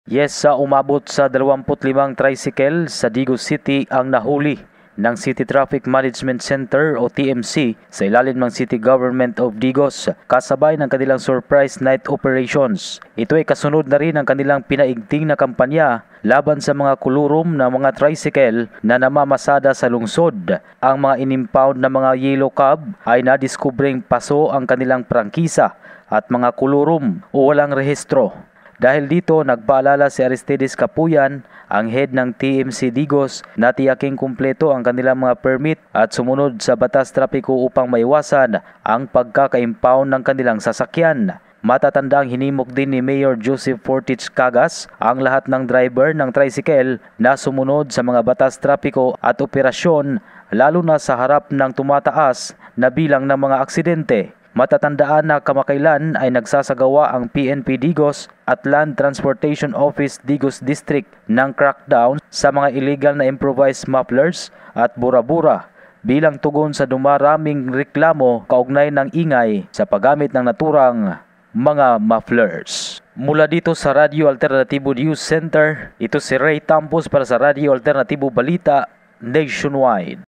Yes, sa umabot sa 25 tricycle sa Digos City ang nahuli ng City Traffic Management Center o TMC sa ilalim ng City Government of Digos kasabay ng kanilang surprise night operations. Ito ay kasunod na rin ng kanilang pinaigting na kampanya laban sa mga kulurom na mga tricycle na namamasada sa lungsod. Ang mga inimpound na mga yellow cab ay nadiskubring paso ang kanilang prangkisa at mga kulurom o walang rehistro. Dahil dito, nagpaalala si Aristides Capuyan, ang head ng TMC Digos, na tiyaking kumpleto ang kanilang mga permit at sumunod sa batas trapiko upang maiwasan ang pagkaka-impound ng kanilang sasakyan. Matatandang hinimok din ni Mayor Joseph Fortich Cagas ang lahat ng driver ng tricycle na sumunod sa mga batas trapiko at operasyon, lalo na sa harap ng tumataas na bilang ng mga aksidente. Matatandaan na kamakailan ay nagsasagawa ang PNP Digos at Land Transportation Office Digos District ng crackdown sa mga illegal na improvised mufflers at bura-bura bilang tugon sa dumaraming reklamo kaugnay ng ingay sa paggamit ng naturang mga mufflers. Mula dito sa Radio Alternatibo News Center, ito si Ray Tampos para sa Radio Alternatibo Balita Nationwide.